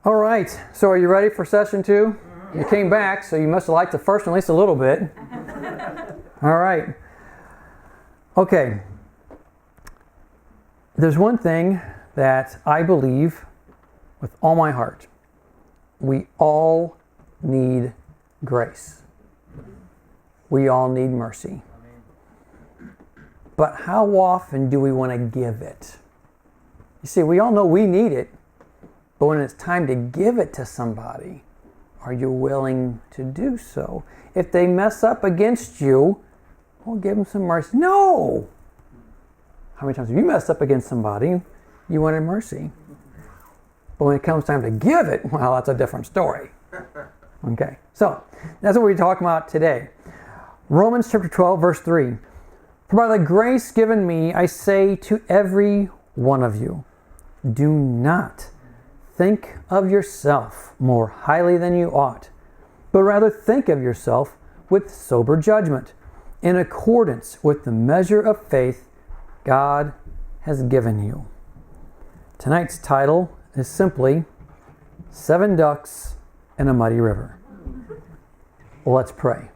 All right, so are you ready for session 2? You came back, so you must have liked the first one at least a little bit. All right. Okay. There's one thing that I believe with all my heart. We all need grace. We all need mercy. But how often do we want to give it? You see, we all know we need it, but when it's time to give it to somebody, are you willing to do so? If they mess up against you, well, give them some mercy. No! How many times have you messed up against somebody, you wanted mercy? But when it comes time to give it, well, that's a different story. Okay, so that's what we're talking about today. Romans chapter 12, verse 3. For by the grace given me, I say to every one of you, do not think of yourself more highly than you ought, but rather think of yourself with sober judgment, in accordance with the measure of faith God has given you. Tonight's title is simply 7 Ducks in a Muddy River. Well, let's pray.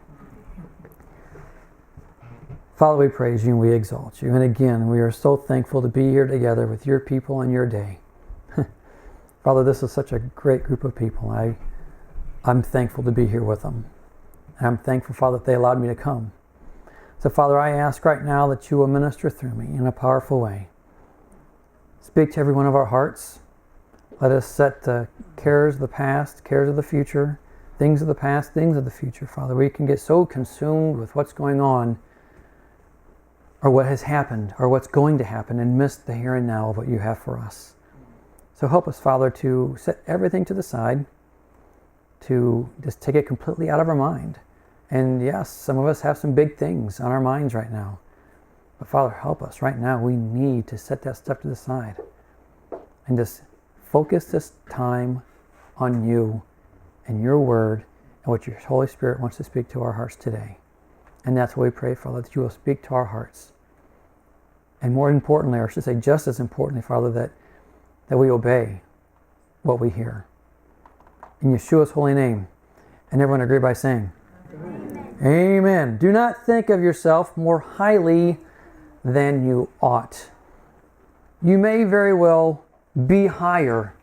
Father, we praise you and we exalt you. And again, we are so thankful to be here together with your people on your day. Father, this is such a great group of people. I'm thankful to be here with them. And I'm thankful, Father, that they allowed me to come. So, Father, I ask right now that you will minister through me in a powerful way. Speak to every one of our hearts. Let us set the cares of the past, cares of the future, things of the past, things of the future, Father. We can get so consumed with what's going on or what has happened or what's going to happen and miss the here and now of what you have for us. So help us, Father, to set everything to the side, to just take it completely out of our mind. And yes, some of us have some big things on our minds right now. But Father, help us right now. We need to set that stuff to the side and just focus this time on you and your word and what your Holy Spirit wants to speak to our hearts today. And that's what we pray, Father, that you will speak to our hearts. And more importantly, or I should say just as importantly, Father, that we obey what we hear. In Yeshua's holy name. And everyone agree by saying, Amen. Amen. Do not think of yourself more highly than you ought. You may very well be higher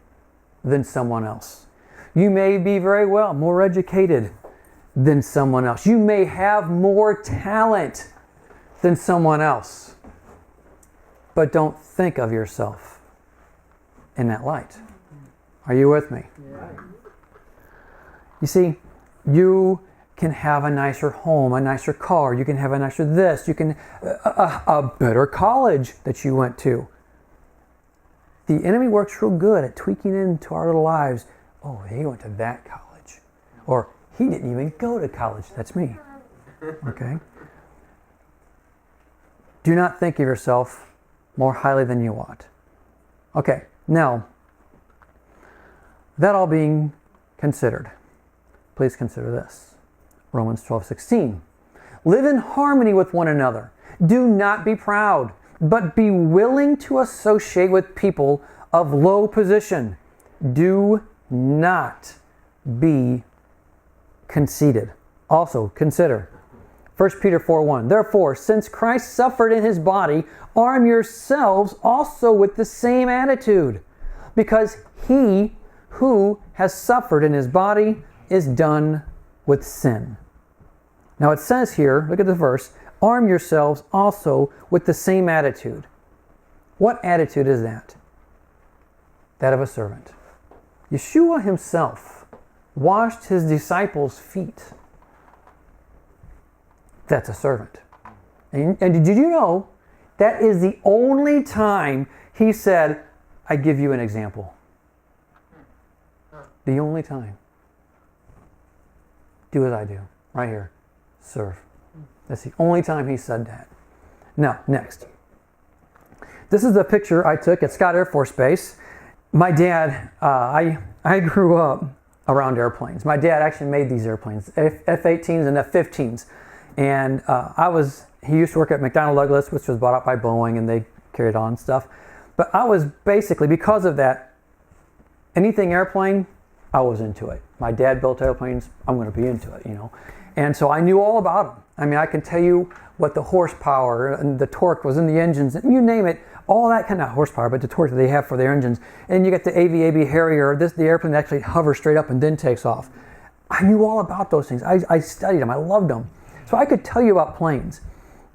than someone else. You may be very well more educated than someone else. You may have more talent than someone else. But don't think of yourself in that light. Are you with me? Yeah. You see, you can have a nicer home, a nicer car, you can have a nicer this, you can a better college that you went to. The enemy works real good at tweaking into our little lives. Oh, he went to that college. Or he didn't even go to college. That's me. Okay? Do not think of yourself more highly than you ought. Okay, now, that all being considered, please consider this. Romans 12:16. Live in harmony with one another. Do not be proud, but be willing to associate with people of low position. Do not be conceited. Also, consider 1 Peter 4:1. Therefore, since Christ suffered in his body, arm yourselves also with the same attitude, because he who has suffered in his body is done with sin. Now it says here, look at the verse, arm yourselves also with the same attitude. What attitude is that? That of a servant. Yeshua himself washed his disciples' feet. That's a servant. And did you know that is the only time he said, I give you an example? The only time. Do as I do. Right here. Serve. That's the only time he said that. Now, next. This is a picture I took at Scott Air Force Base. My dad, I grew up around airplanes. My dad actually made these airplanes, F-18s and F-15s. And he used to work at McDonnell Douglas, which was bought out by Boeing, and they carried on stuff. But I was basically, because of that, anything airplane, I was into it. My dad built airplanes, I'm going to be into it, And so I knew all about them. I mean, I can tell you what the horsepower and the torque was in the engines, and you name it, all that kind of horsepower, but the torque that they have for their engines. And you get the AVAB Harrier, the airplane that actually hovers straight up and then takes off. I knew all about those things. I studied them. I loved them. So I could tell you about planes.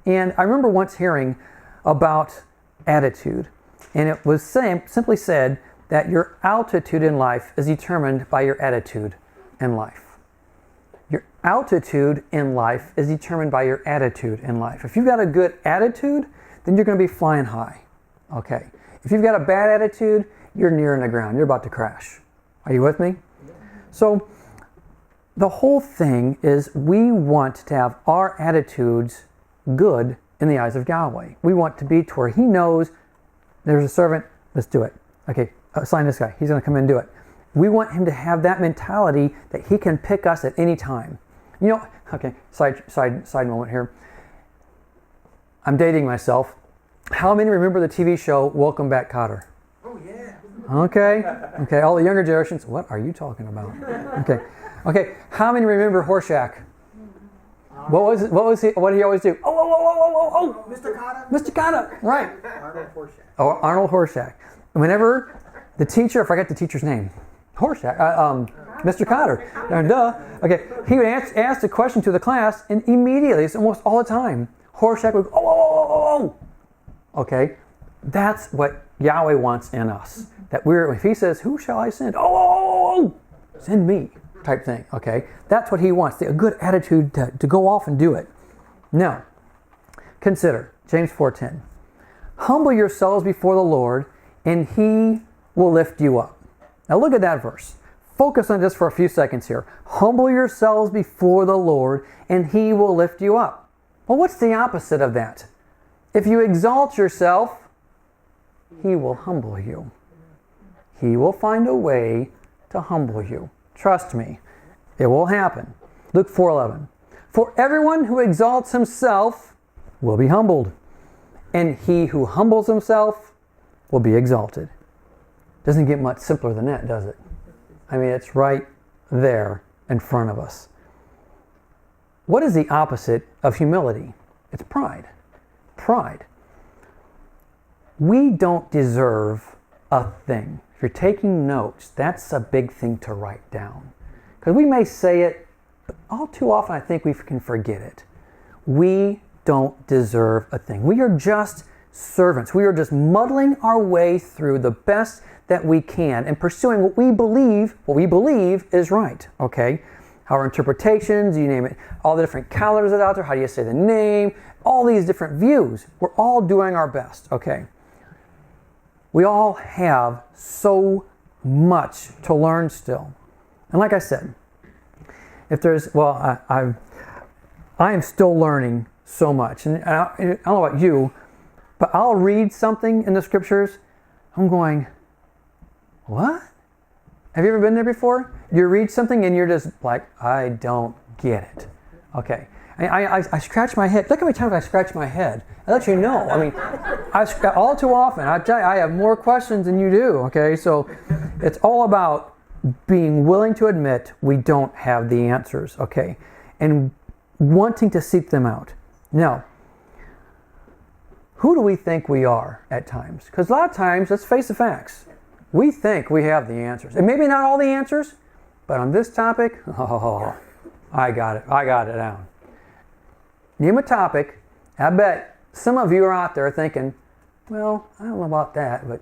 And I remember once hearing about attitude. And it was simply said that your altitude in life is determined by your attitude in life. Your altitude in life is determined by your attitude in life. If you've got a good attitude, then you're going to be flying high. Okay. If you've got a bad attitude, you're nearing the ground. You're about to crash. Are you with me? So the whole thing is we want to have our attitudes good in the eyes of Yahweh. We want to be to where He knows there's a servant, let's do it. Okay, assign this guy. He's going to come in and do it. We want him to have that mentality that he can pick us at any time. Okay, side moment here. I'm dating myself. How many remember the TV show Welcome Back, Kotter? Oh, yeah. Okay, all the younger generations, what are you talking about? Okay, how many remember Horseshack? What did he always do? Oh! Mr. Kotter? Mr. Kotter, right. Arnold Horseshack. Oh, Arnold Horseshack. Whenever the teacher, I forget the teacher's name, Horseshack, Mr. Kotter, duh. Okay, he would ask the question to the class, and immediately, it's almost all the time, Horseshack would go, oh. Okay, that's what Yahweh wants in us. That if He says, who shall I send? Oh, send me, type thing. Okay, that's what He wants. A good attitude to go off and do it. Now, consider James 4:10. Humble yourselves before the Lord, and He will lift you up. Now look at that verse. Focus on this for a few seconds here. Humble yourselves before the Lord, and He will lift you up. Well, what's the opposite of that? If you exalt yourself, He will humble you. He will find a way to humble you. Trust me, it will happen. Luke 4:11. For everyone who exalts himself will be humbled, and he who humbles himself will be exalted. Doesn't get much simpler than that, does it? I mean, it's right there in front of us. What is the opposite of humility? It's pride. Pride. We don't deserve a thing. If you're taking notes, that's a big thing to write down. Because we may say it, but all too often I think we can forget it. We don't deserve a thing. We are just servants. We are just muddling our way through the best that we can and pursuing what we believe is right. Okay? Our interpretations, you name it, all the different calendars that are out there, how do you say the name, all these different views. We're all doing our best. Okay? We all have so much to learn still. And like I said, if there's, I am still learning so much. And I don't know about you, but I'll read something in the scriptures, I'm going, what? Have you ever been there before? You read something and you're just like, I don't get it. Okay. I scratch my head. Look how many times I scratch my head. I let you know. I mean, all too often, I tell you, I have more questions than you do. Okay, so it's all about being willing to admit we don't have the answers. Okay, and wanting to seek them out. Now, who do we think we are at times? Because a lot of times, let's face the facts, we think we have the answers, and maybe not all the answers, but on this topic, I got it down. Name a topic. I bet some of you are out there thinking, well, I don't know about that, but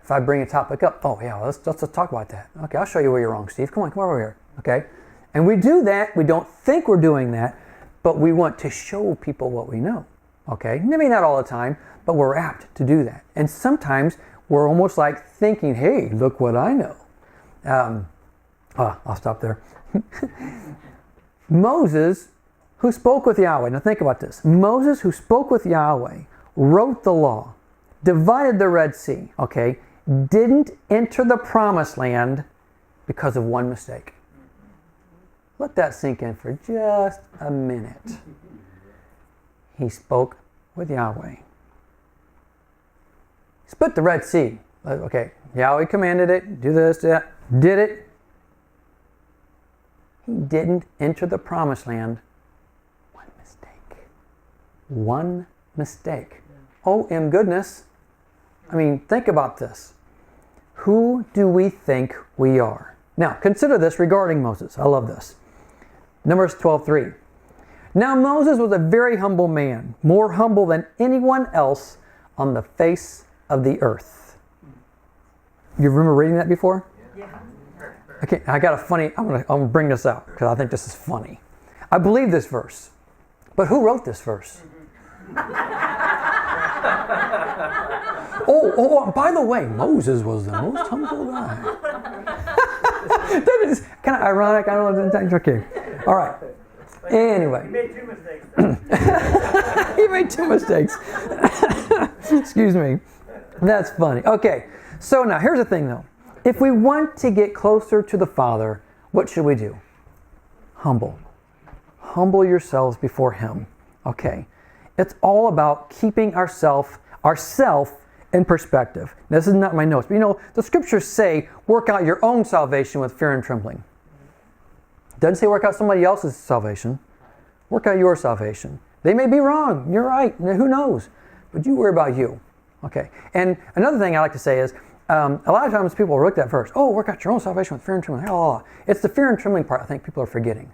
if I bring a topic up, oh yeah, let's talk about that. Okay, I'll show you where you're wrong, Steve. Come over here. Okay? And we do that. We don't think we're doing that, but we want to show people what we know. Okay? Maybe not all the time, but we're apt to do that. And sometimes we're almost like thinking, hey, look what I know. I'll stop there. Moses, who spoke with Yahweh. Now think about this. Moses, who spoke with Yahweh, wrote the law, divided the Red Sea, okay, didn't enter the promised land because of one mistake. Let that sink in for just a minute. He spoke with Yahweh. Split the Red Sea. Okay, Yahweh commanded it, do this, do that. Did it? He didn't enter the promised land. One mistake. One mistake. Oh, in goodness. I mean, think about this. Who do we think we are? Now, consider this regarding Moses. I love this. Numbers 12:3. Now Moses was a very humble man, more humble than anyone else on the face of the earth. You remember reading that before? Yeah. Okay, I got a funny, I'm gonna bring this out because I think this is funny. I believe this verse, but who wrote this verse? Oh, by the way, Moses was the most humble guy. That is kind of ironic. I don't know. Okay. All right. Anyway. You made 2 mistakes. He made 2 mistakes. Excuse me. That's funny. Okay. So now, here's the thing though. If we want to get closer to the Father, what should we do? Humble. Humble yourselves before Him. Okay. It's all about keeping ourself in perspective. This is not my notes, but you know, the scriptures say, work out your own salvation with fear and trembling. It doesn't say work out somebody else's salvation. Work out your salvation. They may be wrong. You're right. Who knows? But you worry about you. Okay. And another thing I like to say is, a lot of times people look at that verse, oh, work out your own salvation with fear and trembling. Oh, it's the fear and trembling part I think people are forgetting.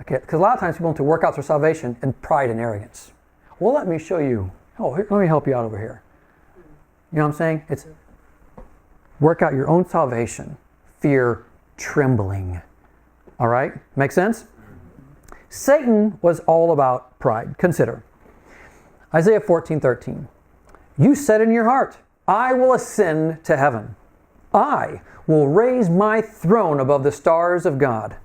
Okay. Because a lot of times people want to work out their salvation in pride and arrogance. Well, let me show you. Oh, here, let me help you out over here. You know what I'm saying? It's work out your own salvation, fear, trembling. All right? Make sense? Satan was all about pride. Consider. Isaiah 14:13. You said in your heart, I will ascend to heaven. I will raise my throne above the stars of God.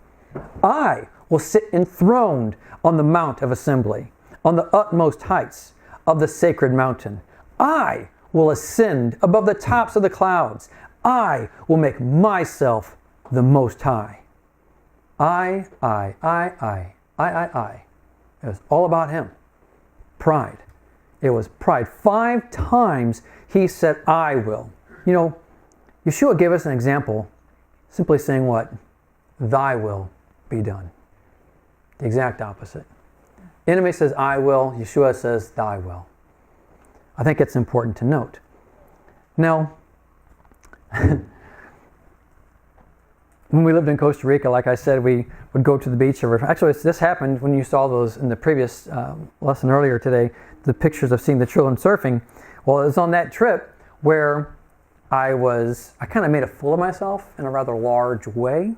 I will sit enthroned on the mount of assembly, on the utmost heights of the sacred mountain. I will ascend above the tops of the clouds. I will make myself the Most High. I. It was all about him. Pride. It was pride. 5 times he said, I will. You know, Yeshua gave us an example, simply saying what? Thy will be done. The exact opposite. Enemy says, I will. Yeshua says, thy will. I think it's important to note. Now, when we lived in Costa Rica, like I said, we would go to the beach. Actually, this happened when you saw those in the previous lesson earlier today, the pictures of seeing the children surfing. Well, it was on that trip where I kind of made a fool of myself in a rather large way.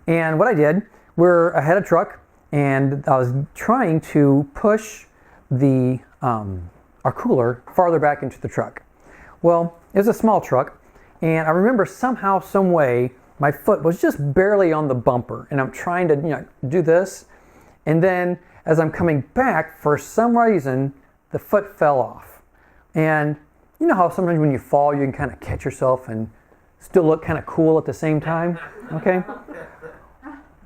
And what I did, I had a truck, and I was trying to push our cooler farther back into the truck. Well, it was a small truck, and I remember somehow, some way, my foot was just barely on the bumper, and I'm trying to do this, and then as I'm coming back, for some reason, the foot fell off. And you know how sometimes when you fall, you can kind of catch yourself and still look kind of cool at the same time? Okay?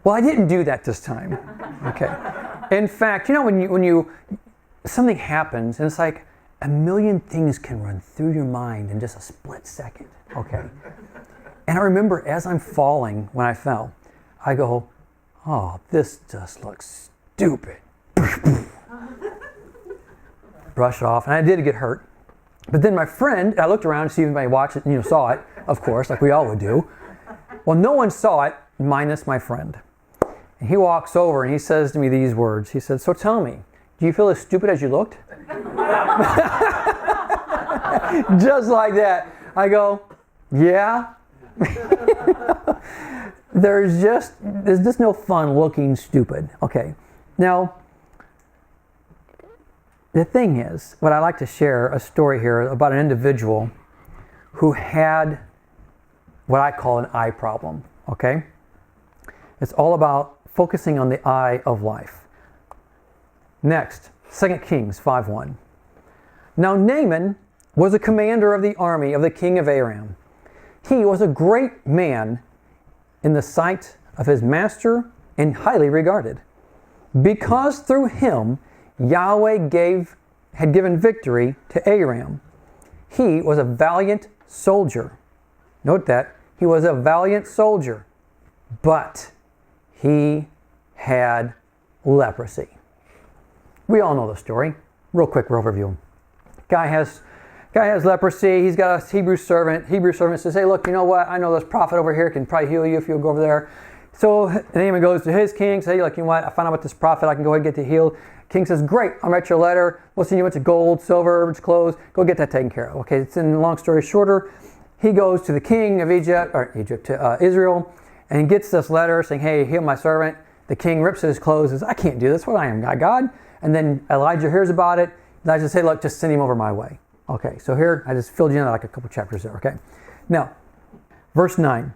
Well, I didn't do that this time. Okay. In fact, you know when something happens and it's like a million things can run through your mind in just a split second. Okay. And I remember as I'm falling, when I fell, I go, oh, this just looks stupid. Brush it off, and I did get hurt. But then my friend, I looked around to see if anybody watched it, saw it, of course, like we all would do. Well, no one saw it, minus my friend. And he walks over and he says to me these words. He said, so tell me, do you feel as stupid as you looked? Just like that. I go, yeah. There's just no fun looking stupid. Okay. Now, the thing is, what I like to share a story here about an individual who had what I call an eye problem. Okay? It's all about focusing on the eye of life. Next, 2 Kings 5:1. Now Naaman was a commander of the army of the king of Aram. He was a great man in the sight of his master and highly regarded, because through him Yahweh had given victory to Aram. He was a valiant soldier. Note that. He was a valiant soldier, but he had leprosy. We all know the story. Real quick overview. Guy has leprosy. He's got a Hebrew servant. Hebrew servant says, hey, look, you know what? I know this prophet over here can probably heal you if you'll go over there. So Naaman goes to his king, says, hey, look, you know what? I found out about this prophet. I can go ahead and get you healed. King says, great, I'll write you a letter. We'll send you a bunch of gold, silver, clothes. Go get that taken care of. Okay, it's in long story shorter. He goes to the king of Israel, and he gets this letter saying, hey, heal my servant. The king rips his clothes and says, I can't do this. What I am, God? And then Elijah hears about it. Elijah says, look, just send him over my way. Okay, so here, I just filled you in like a couple chapters there, okay? Now, verse 9.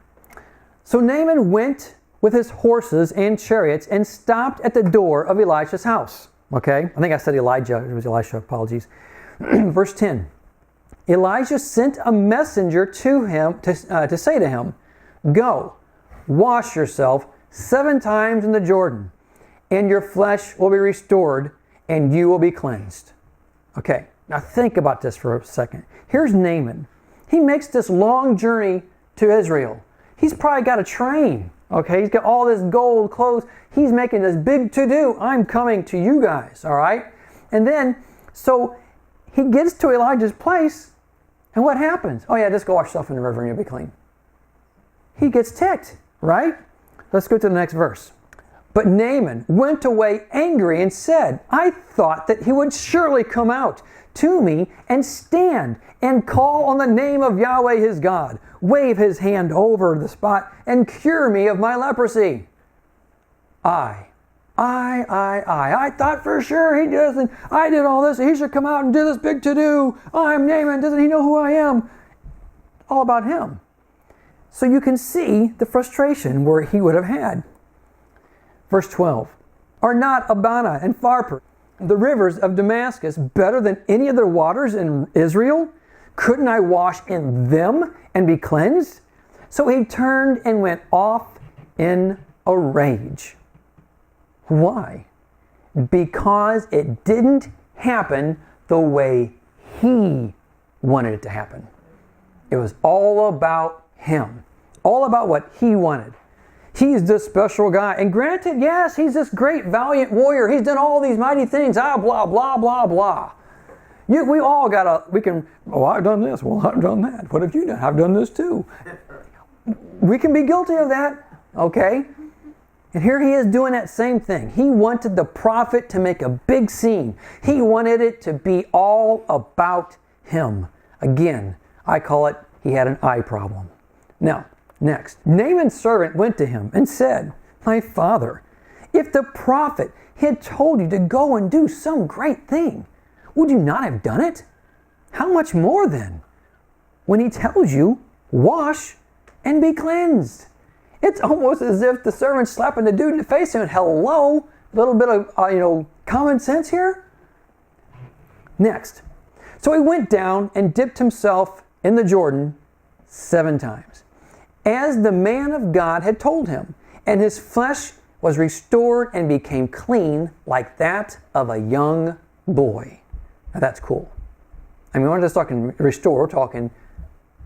So Naaman went with his horses and chariots and stopped at the door of Elisha's house. Okay, I think I said Elijah. It was Elisha, apologies. Verse 10. Elijah sent a messenger to him to say to him, go, wash yourself 7 times in the Jordan, and your flesh will be restored, and you will be cleansed. Okay, now think about this for a second. Here's Naaman. He makes this long journey to Israel. He's probably got a train. Okay, he's got all this gold clothes. He's making this big to-do. I'm coming to you guys, all right? And then, so he gets to Elijah's place, and what happens? Oh yeah, just go wash yourself in the river and you'll be clean. He gets ticked, right? Let's go to the next verse. But Naaman went away angry and said, I thought that he would surely come out to me and stand and call on the name of Yahweh his God, wave his hand over the spot and cure me of my leprosy. I thought for sure he doesn't. I did all this. He should come out and do this big to-do. I'm Naaman. Doesn't he know who I am? All about him. So you can see the frustration where he would have had. Verse 12. Are not Abana and Pharpar, the rivers of Damascus, better than any of the waters in Israel? Couldn't I wash in them and be cleansed? So he turned and went off in a rage. Why? Because it didn't happen the way he wanted it to happen. It was all about him. All about what he wanted. He's this special guy. And granted, yes, he's this great, valiant warrior. He's done all these mighty things. Blah, blah, blah, blah. We all I've done this. Well, I've done that. What have you done? I've done this too. We can be guilty of that. Okay? And here he is doing that same thing. He wanted the prophet to make a big scene. He wanted it to be all about him. Again, I call it he had an eye problem. Now, next, Naaman's servant went to him and said, my father, if the prophet had told you to go and do some great thing, would you not have done it? How much more then? When he tells you, wash and be cleansed. It's almost as if the servant's slapping the dude in the face and hello, a little bit of common sense here. Next, so he went down and dipped himself in the Jordan 7 times, as the man of God had told him, and his flesh was restored and became clean like that of a young boy. Now that's cool. I mean, we're not just talking restore, we're talking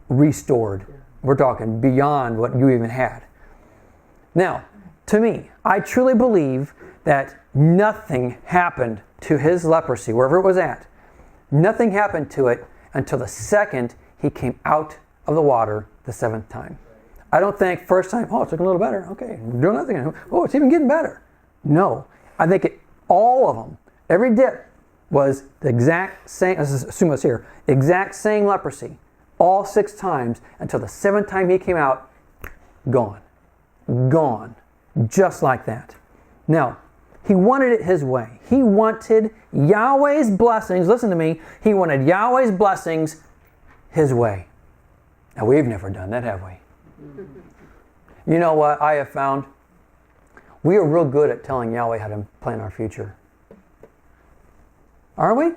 restored. We're talking beyond what you even had. Now, to me, I truly believe that nothing happened to his leprosy, wherever it was at. Nothing happened to it until the second he came out of the water the 7th time. I don't think first time, it's looking a little better. Okay, doing nothing. Oh, it's even getting better. No, I think all of them, every dip was the exact same, let's assume it's here, exact same leprosy, all 6 times until the 7th time he came out, gone. Gone. Just like that. Now, he wanted it his way. He wanted Yahweh's blessings. Listen to me. He wanted Yahweh's blessings his way. Now, we've never done that, have we? You know what I have found? We are real good at telling Yahweh how to plan our future. Are we?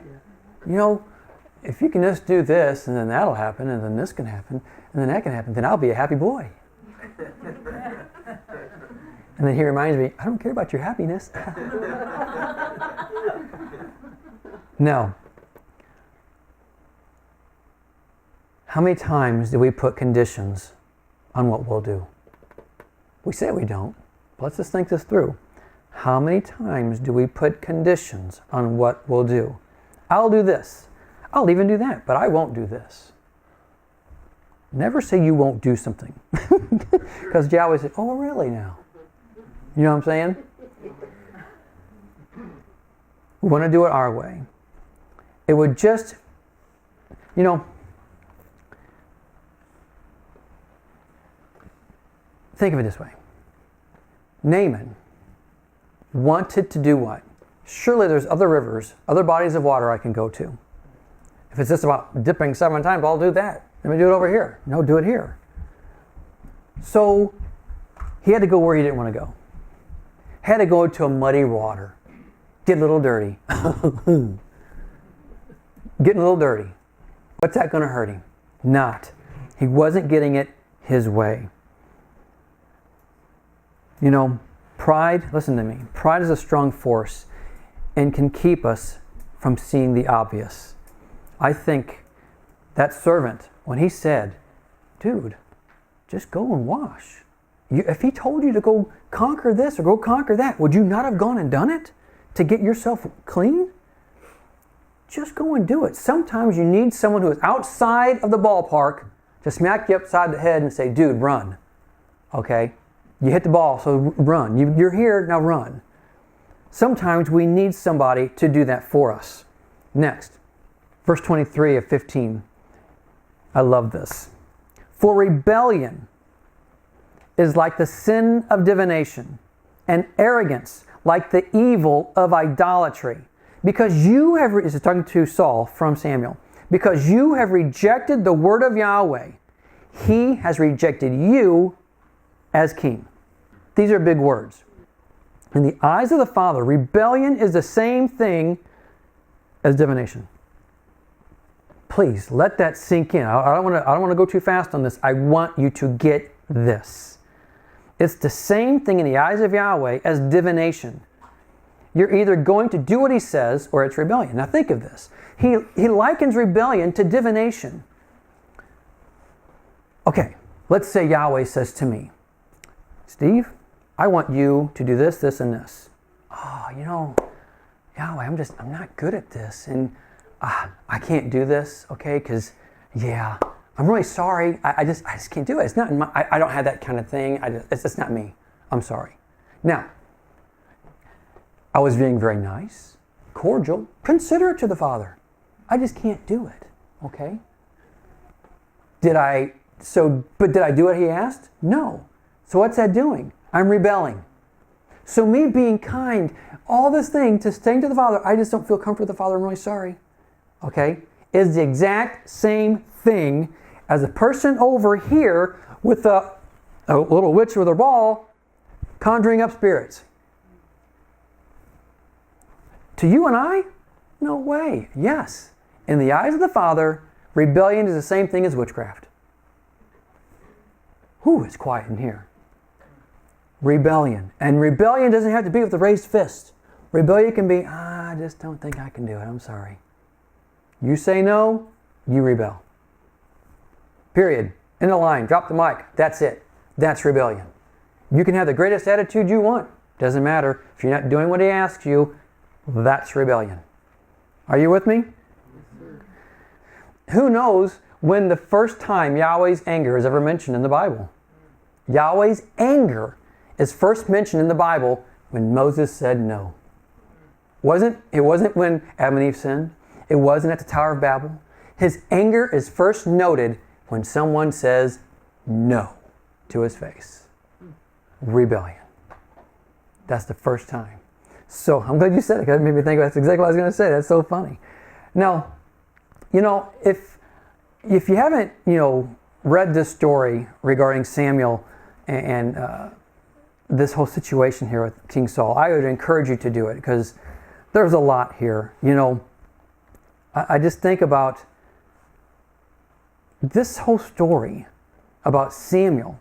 If you can just do this, and then that'll happen, and then this can happen, and then that can happen, then I'll be a happy boy. And then he reminds me, I don't care about your happiness. No. How many times do we put conditions on what we'll do? We say we don't. But let's just think this through. How many times do we put conditions on what we'll do? I'll do this. I'll even do that, but I won't do this. Never say you won't do something. Because Yahweh said, oh, really now? You know what I'm saying? We want to do it our way. It would just, think of it this way. Naaman wanted to do what? Surely there's other rivers, other bodies of water I can go to. If it's just about dipping 7 times, I'll do that. Let me do it over here. No, do it here. So he had to go where he didn't want to go. Had to go to a muddy water. Get a little dirty. Getting a little dirty. What's that going to hurt him? Not. He wasn't getting it his way. Pride, listen to me. Pride is a strong force and can keep us from seeing the obvious. I think that servant, when he said, dude, just go and wash. If he told you to go conquer this or go conquer that, would you not have gone and done it to get yourself clean? Just go and do it. Sometimes you need someone who is outside of the ballpark to smack you upside the head and say, dude, run. Okay? You hit the ball, so run. You're here, now run. Sometimes we need somebody to do that for us. Next, verse 23 of 15. I love this. For rebellion is like the sin of divination, and arrogance like the evil of idolatry. Because you have, this is talking to Saul from Samuel, because you have rejected the word of Yahweh, he has rejected you as king. These are big words. In the eyes of the Father, rebellion is the same thing as divination. Please let that sink in. I don't want to go too fast on this. I want you to get this. It's the same thing in the eyes of Yahweh as divination. You're either going to do what he says or it's rebellion. Now think of this. He likens rebellion to divination. Okay, let's say Yahweh says to me, Steve, I want you to do this, this, and this. Oh, Yahweh, I'm not good at this. And I can't do this, okay? Because, I'm really sorry. I just can't do it. It's not I don't have that kind of thing. It's not me. I'm sorry. Now, I was being very nice, cordial, considerate to the Father. I just can't do it, okay? Did I do what he asked? No. So what's that doing? I'm rebelling. So me being kind, all this thing to saying to the Father, I just don't feel comfortable with the Father, I'm really sorry. Okay? Is the exact same thing as a person over here with a little witch with her ball conjuring up spirits. To you and I? No way. Yes. In the eyes of the Father, rebellion is the same thing as witchcraft. Whew, it's quiet in here. Rebellion. And rebellion doesn't have to be with a raised fist. Rebellion can be, I just don't think I can do it. I'm sorry. You say no, you rebel. Period. End of line. Drop the mic. That's it. That's rebellion. You can have the greatest attitude you want. Doesn't matter. If you're not doing what he asks you, that's rebellion. Are you with me? Who knows when the first time Yahweh's anger is ever mentioned in the Bible? Yahweh's anger is first mentioned in the Bible when Moses said no. It wasn't when Adam and Eve sinned. It wasn't at the Tower of Babel. His anger is first noted when someone says no to his face. Rebellion. That's the first time. So I'm glad you said it, because it made me think that's exactly what I was going to say. That's so funny. Now, if you haven't, read this story regarding Samuel and this whole situation here with King Saul, I would encourage you to do it, because there's a lot here. I just think about this whole story about Samuel.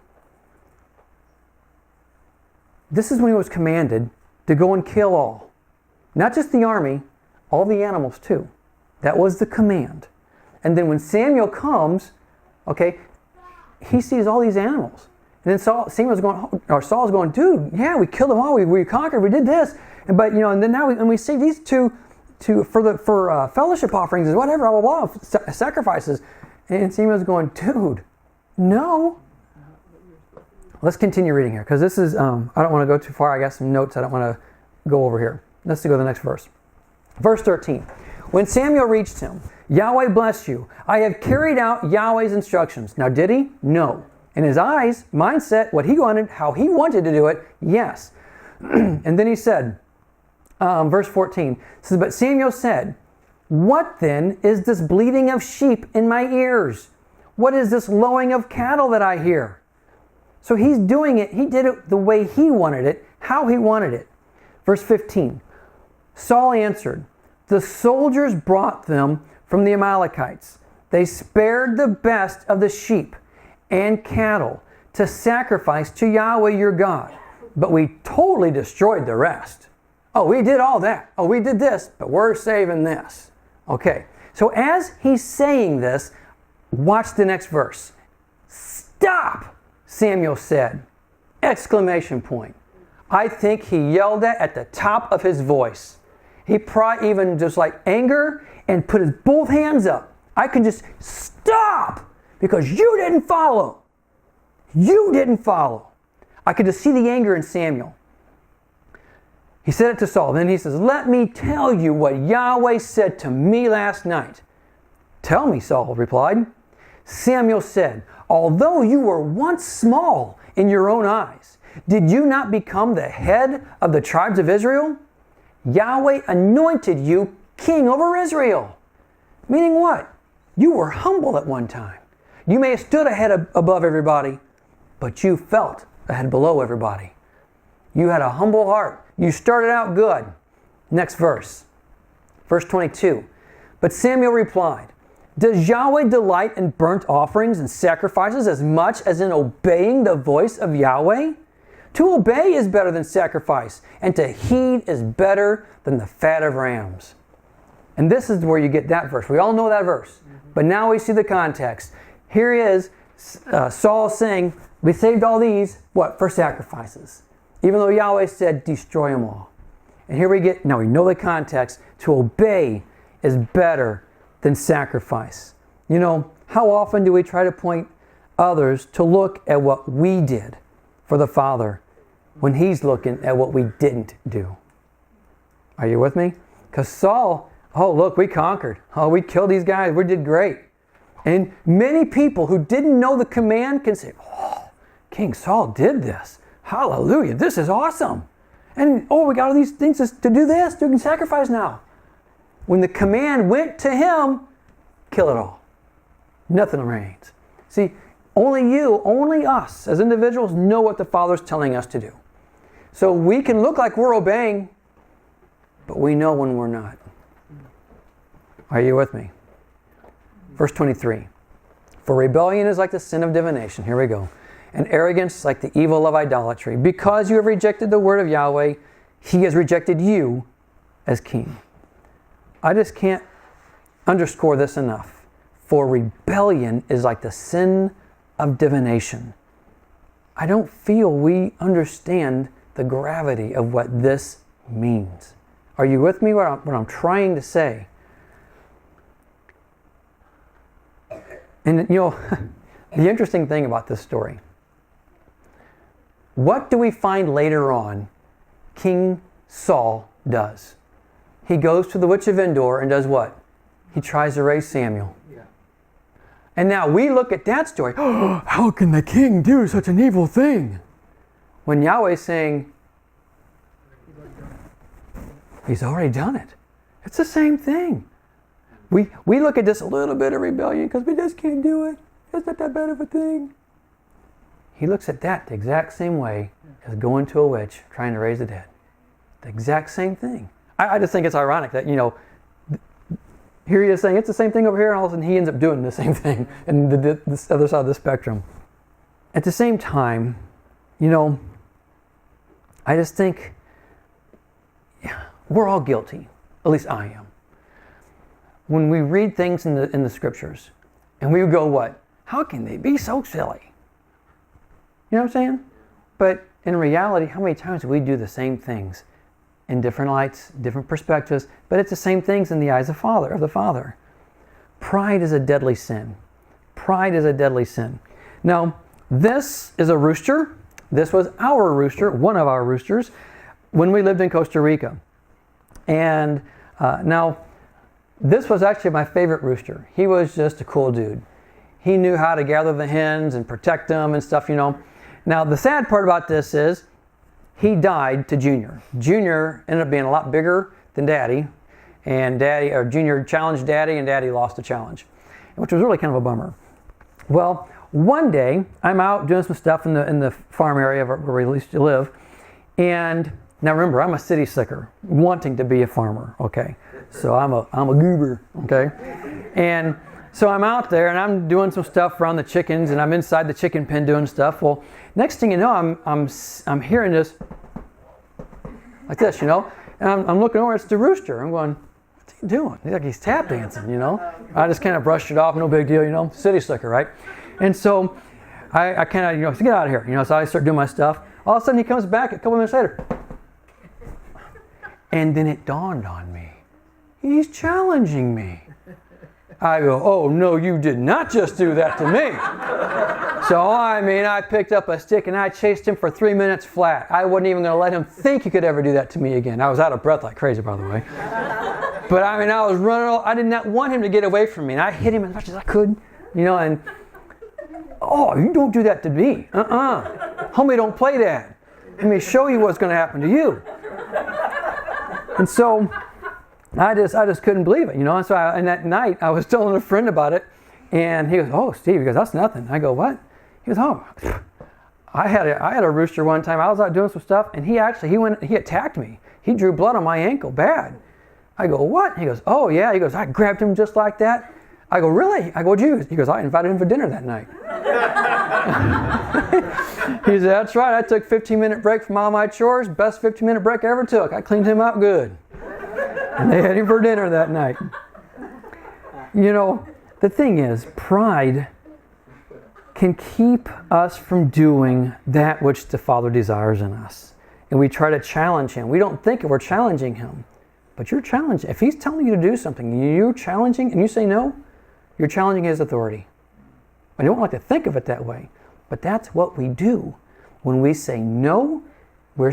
This is when he was commanded to go and kill all. Not just the army, all the animals too. That was the command. And then when Samuel comes, Okay? He sees all these animals. And then Saul's going, dude, yeah, we killed them all. We conquered. We did this. But, and then now we see these two for fellowship offerings and whatever, blah, blah, blah, sacrifices. And Samuel's going, dude, no. Let's continue reading here, because this is, I don't want to go too far. I got some notes I don't want to go over here. Let's go to the next verse. Verse 13. When Samuel reached him, Yahweh bless you. I have carried out Yahweh's instructions. Now, did he? No. In his eyes, mindset, what he wanted, how he wanted to do it, yes. And then he said, verse 14, says, but Samuel said, what then is this bleating of sheep in my ears? What is this lowing of cattle that I hear? So he's doing it. He did it the way he wanted it, how he wanted it. Verse 15, Saul answered, the soldiers brought them from the Amalekites. They spared the best of the sheep and cattle to sacrifice to Yahweh your God. But we totally destroyed the rest. Oh, we did all that. Oh, we did this, but we're saving this. Okay, so as he's saying this, watch the next verse. Stop, Samuel said. Exclamation point. I think he yelled that at the top of his voice. He probably even just like anger and put his both hands up. I can just stop because you didn't follow. You didn't follow. I could just see the anger in Samuel. He said it to Saul. Then he says, let me tell you what Yahweh said to me last night. Tell me, Saul replied. Samuel said, although you were once small in your own eyes, did you not become the head of the tribes of Israel? Yahweh anointed you king over Israel. Meaning what? You were humble at one time. You may have stood above everybody, but you felt a head below everybody. You had a humble heart. You started out good. Next verse. Verse 22. But Samuel replied, does Yahweh delight in burnt offerings and sacrifices as much as in obeying the voice of Yahweh? To obey is better than sacrifice, and to heed is better than the fat of rams. And this is where you get that verse. We all know that verse. But now we see the context. Here he is, Saul saying, we saved all these, what? For sacrifices. Even though Yahweh said, destroy them all. And here we get, now we know the context, to obey is better than sacrifice. You know, how often do we try to point others to look at what we did for the Father when He's looking at what we didn't do? Are you with me? Because Saul, oh look, we conquered. Oh, we killed these guys. We did great. And many people who didn't know the command can say, oh, King Saul did this. Hallelujah, this is awesome. And oh, we got all these things to do this. We can sacrifice now. When the command went to him, kill it all. Nothing remains. See, only us as individuals know what the Father's telling us to do. So we can look like we're obeying, but we know when we're not. Are you with me? Verse 23. For rebellion is like the sin of divination. Here we go. And arrogance like the evil of idolatry. Because you have rejected the word of Yahweh, He has rejected you as king. I just can't underscore this enough. For rebellion is like the sin of divination. I don't feel we understand the gravity of what this means. Are you with me? What I'm trying to say? And you know, the interesting thing about this story, what do we find later on King Saul does? He goes to the witch of Endor and does what? He tries to raise Samuel. Yeah. And now we look at that story. Oh, how can the king do such an evil thing? When Yahweh's saying, He's already done it. It's the same thing. We look at this a little bit of rebellion because we just can't do it. It's not that bad of a thing. He looks at that the exact same way as going to a witch trying to raise the dead. The exact same thing. I just think it's ironic that, you know, here he is saying it's the same thing over here, and all of a sudden he ends up doing the same thing in this other side of the spectrum. At the same time, you know, I just think we're all guilty. At least I am. When we read things in the scriptures, and we go what? How can they be so silly? You know what I'm saying? But in reality, how many times do we do the same things in different lights, different perspectives, but it's the same things in the eyes of the Father. Pride is a deadly sin. Pride is a deadly sin. Now, this is a rooster. This was our rooster, one of our roosters, when we lived in Costa Rica. And now, this was actually my favorite rooster. He was just a cool dude. He knew how to gather the hens and protect them and stuff, you know. Now, the sad part about this is he died to Junior. Junior ended up being a lot bigger than Daddy. And Junior challenged Daddy, and Daddy lost the challenge, which was really kind of a bummer. Well, one day, I'm out doing some stuff in the farm area where we used to live. And now remember, I'm a city slicker, wanting to be a farmer, okay? So I'm a goober, okay? And so I'm out there and I'm doing some stuff around the chickens, and I'm inside the chicken pen doing stuff. Well, next thing you know, I'm hearing this like this, you know? And I'm looking over, it's the rooster. I'm going, what's he doing? He's like he's tap dancing, you know? I just kind of brushed it off, no big deal, you know? City slicker, right? And so I kind of, you know, get out of here, you know? So I start doing my stuff. All of a sudden he comes back a couple minutes later. And then it dawned on me. He's challenging me. I go, oh no, you did not just do that to me. So I picked up a stick and I chased him for 3 minutes flat. I wasn't even going to let him think he could ever do that to me again. I was out of breath like crazy, by the way. But I was running. I did not want him to get away from me, and I hit him as much as I could, you know. And you don't do that to me. Homie, don't play that. Let me show you what's going to happen to you. And so I just couldn't believe it, you know. And so and that night I was telling a friend about it, and he goes, "Oh, Steve," he goes, "that's nothing." I go, "What?" He goes, "Oh, I had a rooster one time. I was out doing some stuff, and he attacked me. He drew blood on my ankle, bad." I go, "What?" He goes, "Oh yeah." He goes, "I grabbed him just like that." I go, "Really?" I go, "What'd you?" He goes, "I invited him for dinner that night." He said, "That's right. I took a 15-minute break from all my chores. Best 15-minute break I ever took. I cleaned him up good." And they had him for dinner that night. You know, the thing is, pride can keep us from doing that which the Father desires in us. And we try to challenge Him. We don't think we're challenging Him. But you're challenging. If He's telling you to do something and you're challenging and you say no, you're challenging His authority. I don't like to think of it that way. But that's what we do. When we say no, we're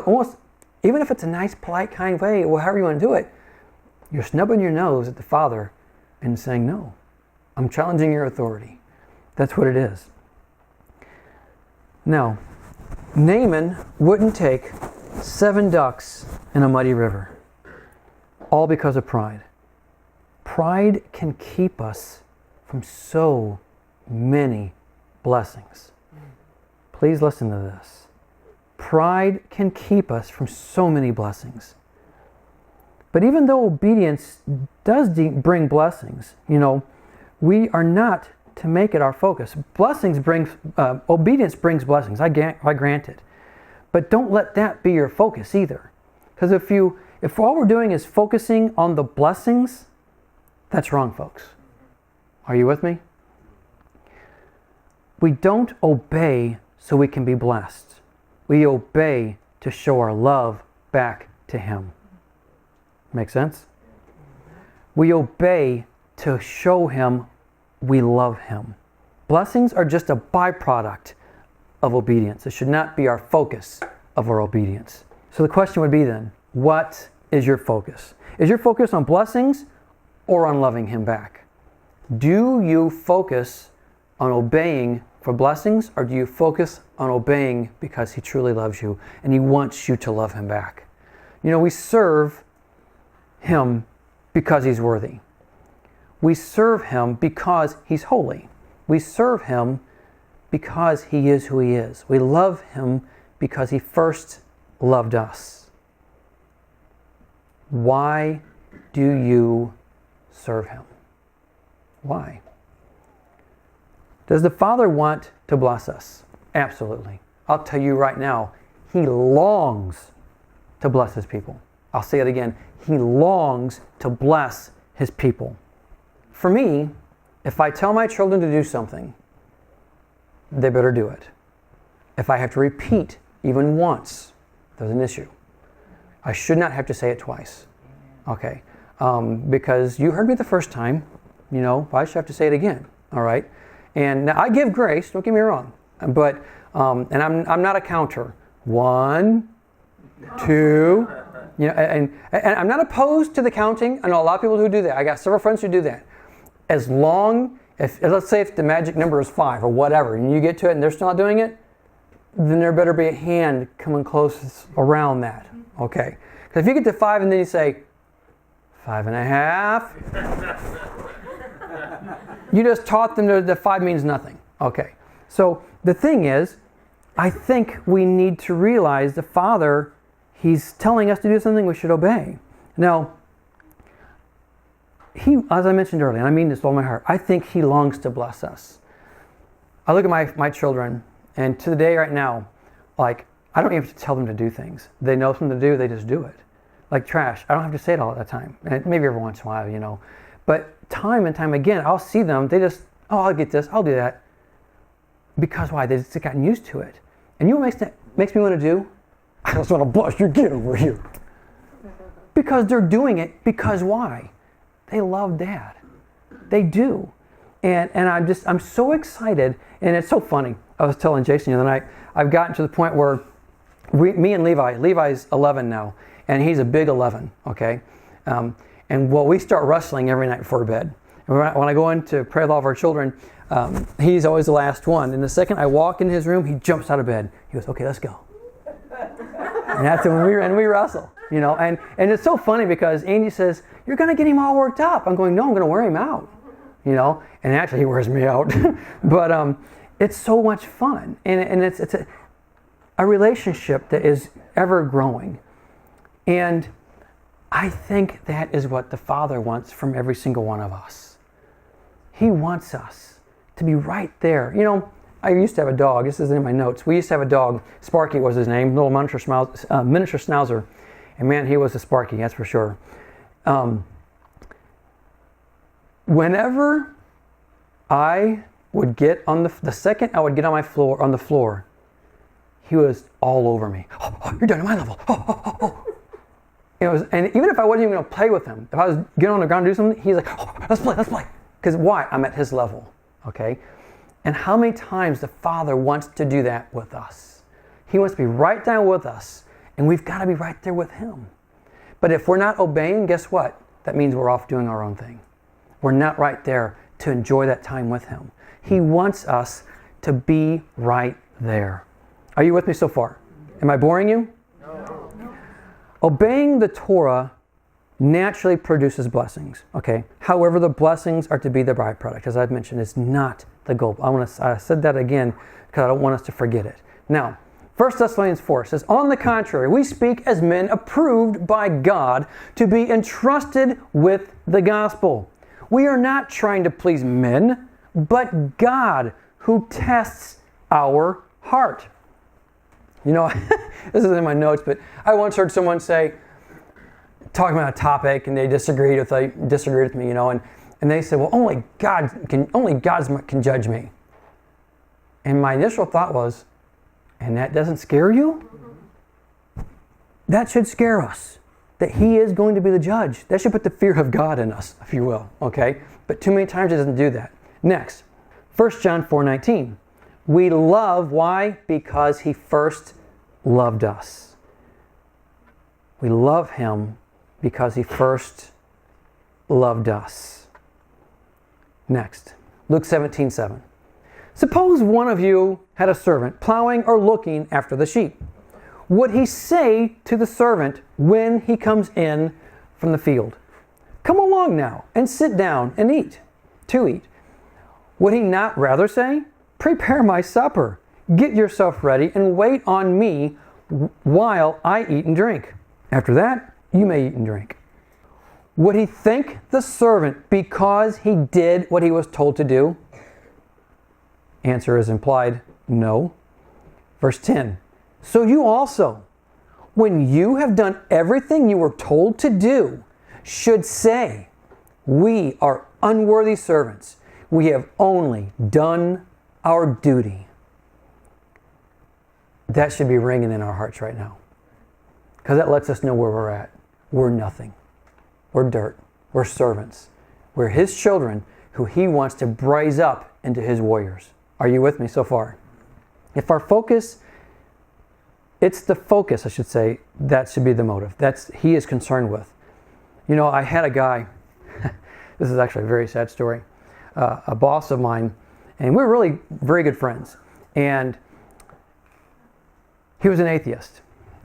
almost, even if it's a nice, polite, kind way, or however you want to do it, you're snubbing your nose at the Father and saying, no, I'm challenging your authority. That's what it is. Now, Naaman wouldn't take 7 ducks in a muddy river, all because of pride. Pride can keep us from so many blessings. Please listen to this. Pride can keep us from so many blessings. But even though obedience does bring blessings, you know, we are not to make it our focus. Obedience brings blessings. I grant it. But don't let that be your focus either. Because if all we're doing is focusing on the blessings, that's wrong, folks. Are you with me? We don't obey so we can be blessed. We obey to show our love back to Him. Make sense? We obey to show Him we love Him. Blessings are just a byproduct of obedience. It should not be our focus of our obedience. So the question would be then, what is your focus? Is your focus on blessings or on loving Him back? Do you focus on obeying for blessings, or do you focus on obeying because He truly loves you and He wants you to love Him back? You know, we serve Him because He's worthy. We serve Him because He's holy. We serve Him because He is who He is. We love Him because He first loved us. Why do you serve Him? Why? Does the Father want to bless us? Absolutely. I'll tell you right now, He longs to bless His people. I'll say it again. He longs to bless His people. For me, If I tell my children to do something, they better do it. If I have to repeat even once, there's an issue. I should not have to say it twice. Okay? Because you heard me the first time, why should I have to say it again? All right? And now I give grace, don't get me wrong. But, and I'm not a counter. 1, 2, and I'm not opposed to the counting. I know a lot of people who do that. I got several friends who do that. As long, let's say if the magic number is 5 or whatever, and you get to it and they're still not doing it, then there better be a hand coming close around that. Okay? Because if you get to 5 and then you say, 5.5, you just taught them that 5 means nothing. Okay. So the thing is, I think we need to realize the Father, He's telling us to do something we should obey. Now, He, as I mentioned earlier, and I mean this with all my heart, I think He longs to bless us. I look at my children, and to the day right now, like, I don't even have to tell them to do things. They know something to do, they just do it. Like trash, I don't have to say it all the time. And maybe every once in a while, But time and time again, I'll see them, they just, I'll get this, I'll do that. Because why? They've just gotten used to it. And you know what makes me want to do? I just want to bust your kid over here. Because they're doing it, because why? They love Dad. They do. And I'm so excited, and it's so funny. I was telling Jason the other night, I've gotten to the point where me and Levi's 11 now, and he's a big 11, okay? We start wrestling every night before bed. And when I go in to pray with all of our children, he's always the last one. And the second I walk in his room, he jumps out of bed. He goes, okay, let's go. And that's when we wrestle, And it's so funny because Angie says, you're going to get him all worked up. I'm going, no, I'm going to wear him out, And actually he wears me out. But it's so much fun. And it's a relationship that is ever growing. And I think that is what the Father wants from every single one of us. He wants us to be right there. I used to have a dog. This is in my notes. We used to have a dog. Sparky was his name, little miniature schnauzer. And man, he was a Sparky, that's for sure. Whenever I would get on the second I would get on the floor, he was all over me. Oh, you're down to my level. Oh. And even if I wasn't even going to play with him, if I was getting on the ground to do something, he's like, oh, let's play. Because why? I'm at his level, okay? And how many times the Father wants to do that with us? He wants to be right down with us, and we've got to be right there with Him. But if we're not obeying, guess what? That means we're off doing our own thing. We're not right there to enjoy that time with Him. He wants us to be right there. Are you with me so far? Am I boring you? No. Obeying the Torah naturally produces blessings. Okay. However, the blessings are to be the byproduct. As I've mentioned, it's not the goal. I said that again because I don't want us to forget it. Now, 1 Thessalonians 4 says, on the contrary, we speak as men approved by God to be entrusted with the gospel. We are not trying to please men, but God who tests our heart. This is in my notes, but I once heard someone say, talking about a topic, and they disagreed with me, and they said, well, only God can judge me. And my initial thought was, and that doesn't scare you? That should scare us, that He is going to be the judge. That should put the fear of God in us, if you will, okay? But too many times it doesn't do that. Next, 1 John 4:19. We love, why? Because He first loved us. We love Him because He first loved us. Next, Luke 17:7. Suppose one of you had a servant plowing or looking after the sheep. Would he say to the servant when he comes in from the field, come along now and sit down and eat? Would he not rather say, prepare my supper, get yourself ready, and wait on me while I eat and drink? After that, you may eat and drink. Would he thank the servant because he did what he was told to do? Answer is implied, no. Verse 10. So you also, when you have done everything you were told to do, should say, we are unworthy servants. we have only done our duty, that should be ringing in our hearts right now. Because that lets us know where we're at. We're nothing. We're dirt. We're servants. We're His children who He wants to raise up into His warriors. Are you with me so far? If our focus, it's the focus, I should say, that should be the motive. That's He is concerned with. You know, I had a guy, this is actually a very sad story, a boss of mine, and we were really very good friends. And he was an atheist.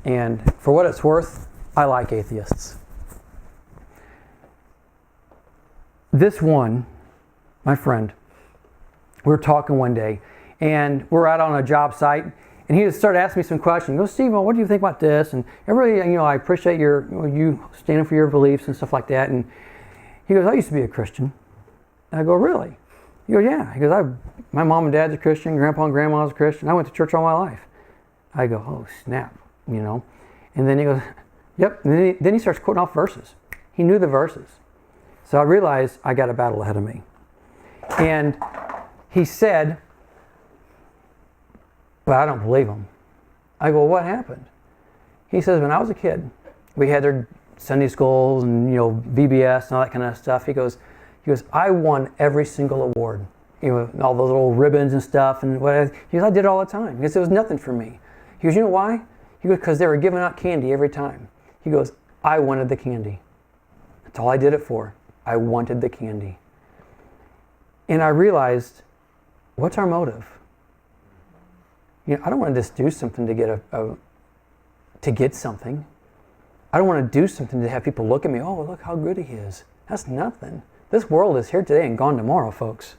And for what it's worth, I like atheists. This one, my friend, we were talking one day, and we're out on a job site, and he just started asking me some questions. He goes, "Steve, what do you think about this?" And everybody, I appreciate you standing for your beliefs and stuff like that. And he goes, "I used to be a Christian." And I go, "Really?" He goes, "Yeah." He goes, "My mom and dad's a Christian, grandpa and grandma was a Christian. I went to church all my life." I go, "Oh, snap," And then he goes, "Yep." And then he starts quoting off verses. He knew the verses. So I realized I got a battle ahead of me. And he said, "But I don't believe him." I go, "What happened?" He says, "When I was a kid, we had their Sunday schools and VBS and all that kind of stuff." He goes, "I won every single award, all those little ribbons and stuff and whatever." He goes, "I did it all the time because it was nothing for me." He goes, "You know why?" He goes, "Because they were giving out candy every time." He goes, "I wanted the candy. That's all I did it for. I wanted the candy." And I realized, what's our motive? I don't want to just do something to get to get something. I don't want to do something to have people look at me, "Oh, look how good he is." That's nothing. This world is here today and gone tomorrow, folks.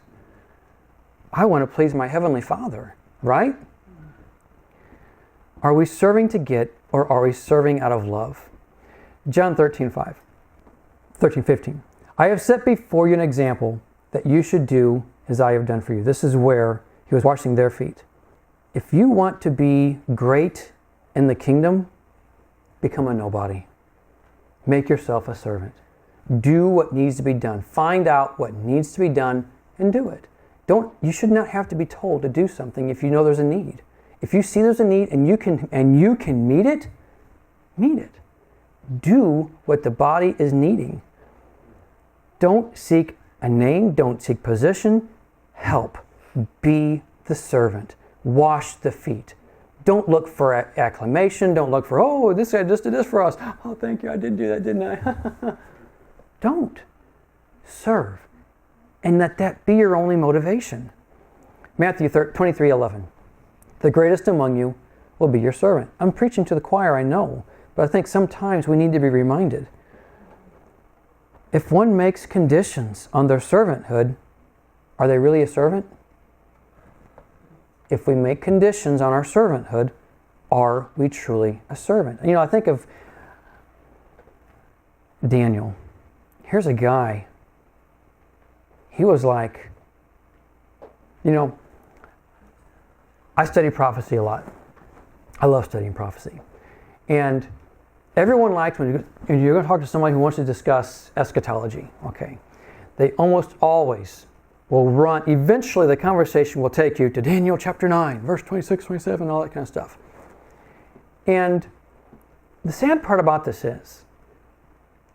I want to please my Heavenly Father, right? Are we serving to get, or are we serving out of love? John 13:15. "I have set before you an example that you should do as I have done for you." This is where He was washing their feet. If you want to be great in the kingdom, become a nobody. Make yourself a servant. Do what needs to be done. Find out what needs to be done and do it. You should not have to be told to do something if you know there's a need. If you see there's a need and you can meet it, meet it. Do what the body is needing. Don't seek a name, don't seek position. Help. Be the servant. Wash the feet. Don't look for acclamation. Don't look for, "Oh, this guy just did this for us. Oh, thank you, I did do that, didn't I?" Don't. Serve. And let that be your only motivation. Matthew 23:11. "The greatest among you will be your servant." I'm preaching to the choir, I know, but I think sometimes we need to be reminded. If one makes conditions on their servanthood, are they really a servant? If we make conditions on our servanthood, are we truly a servant? I think of Daniel. Here's a guy. He was like, I study prophecy a lot. I love studying prophecy. And everyone likes when you're going to talk to somebody who wants to discuss eschatology, okay? They almost always will eventually the conversation will take you to Daniel chapter 9, verse 26, 27, all that kind of stuff. And the sad part about this is,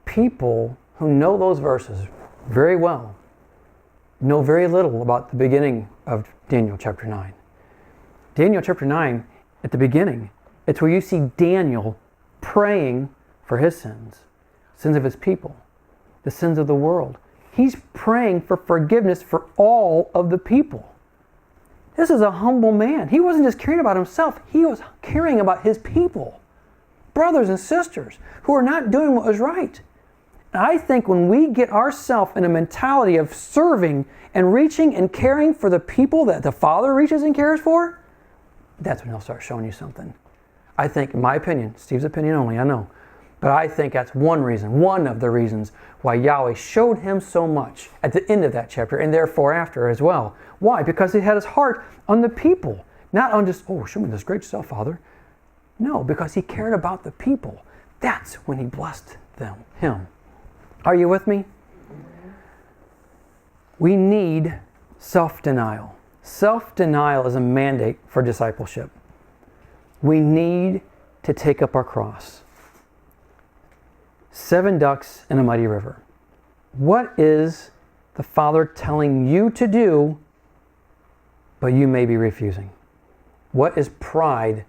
people who know those verses very well know very little about the beginning of Daniel chapter 9. Daniel chapter 9, at the beginning, it's where you see Daniel praying for his sins of his people, the sins of the world. He's praying for forgiveness for all of the people. This is a humble man. He wasn't just caring about himself. He was caring about his people, brothers and sisters who are not doing what was right. And I think when we get ourselves in a mentality of serving and reaching and caring for the people that the Father reaches and cares for, that's when He'll start showing you something. I think, in my opinion, Steve's opinion only, I know, but I think that's one of the reasons why Yahweh showed him so much at the end of that chapter and therefore after as well. Why? Because He had His heart on the people, not on just, "Oh, show me this great stuff, Father." No, because He cared about the people. That's when He blessed him. Are you with me? We need Self-denial. Self-denial is a mandate for discipleship. We need to take up our cross. 7 ducks in a muddy river. What is the Father telling you to do, but you may be refusing? What is pride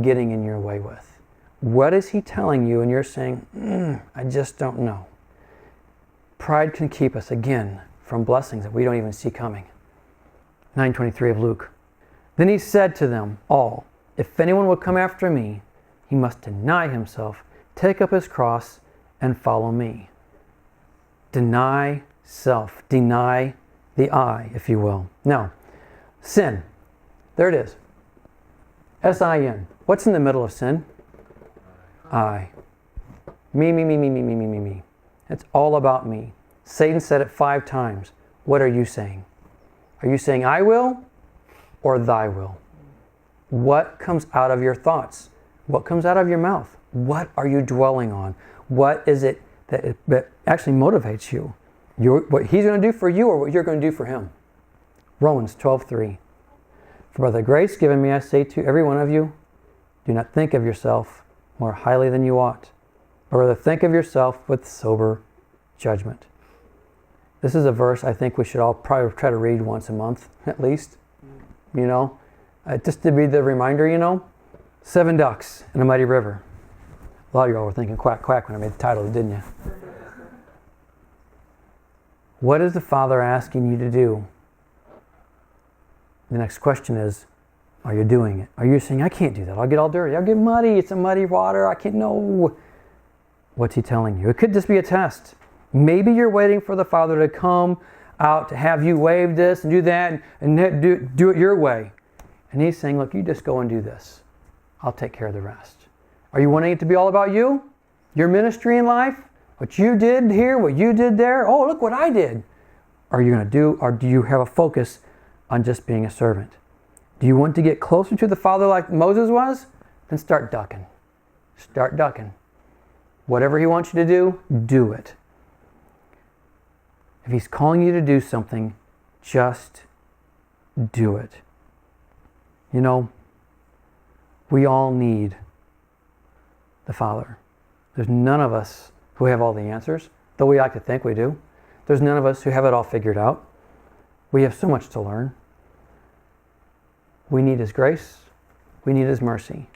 getting in your way with? What is He telling you and you're saying, I just don't know? Pride can keep us, again, from blessings that we don't even see coming. 9:23 of Luke. Then He said to them all, if anyone will come after me, he must deny himself, take up his cross, and follow me. Deny self. Deny the I, if you will. Now, sin. There it is. S-I-N. What's in the middle of sin? I. Me, me, me, me, me, me, me, me, me. It's all about me. Satan said it 5 times. What are you saying? Are you saying I will or thy will? What comes out of your thoughts? What comes out of your mouth? What are you dwelling on? What is it that actually motivates you? What He's going to do for you or what you're going to do for Him? Romans 12:3. For by the grace given me, I say to every one of you, do not think of yourself more highly than you ought, but rather think of yourself with sober judgment. This is a verse I think we should all probably try to read once a month, at least. Just to be the reminder, 7 ducks in a muddy river. A lot of y'all were thinking quack, quack when I made the title, didn't you? What is the Father asking you to do? The next question is, are you doing it? Are you saying, I can't do that. I'll get all dirty. I'll get muddy. It's a muddy water. I can't know. What's He telling you? It could just be a test. Maybe you're waiting for the Father to come out to have you wave this and do that and do it your way. And He's saying, look, you just go and do this. I'll take care of the rest. Are you wanting it to be all about you? Your ministry in life? What you did here? What you did there? Oh, look what I did. Are you going to do, or do you have a focus on just being a servant? Do you want to get closer to the Father like Moses was? Then start ducking. Start ducking. Whatever He wants you to do it. If He's calling you to do something, just do it. We all need the Father. There's none of us who have all the answers, though we like to think we do. There's none of us who have it all figured out. We have so much to learn. We need His grace. We need His mercy.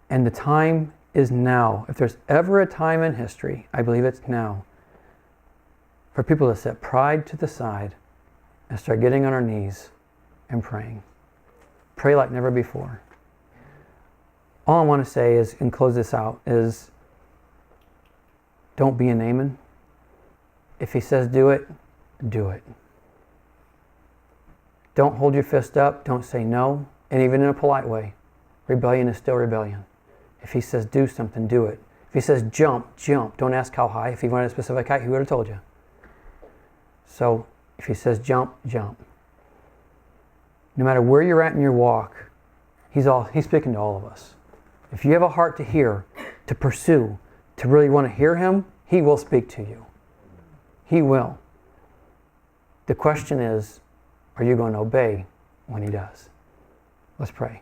And the time is now. If there's ever a time in history, I believe it's now, for people to set pride to the side and start getting on our knees and praying. Pray like never before. All I want to say is, and close this out, is don't be a Naaman. If He says do it, do it. Don't hold your fist up. Don't say no. And even in a polite way, rebellion is still rebellion. If He says do something, do it. If He says jump, jump. Don't ask how high. If He wanted a specific height, He would have told you. So if He says jump, jump. No matter where you're at in your walk, He's speaking to all of us. If you have a heart to hear, to pursue, to really want to hear Him, He will speak to you. He will. The question is, are you going to obey when He does? Let's pray.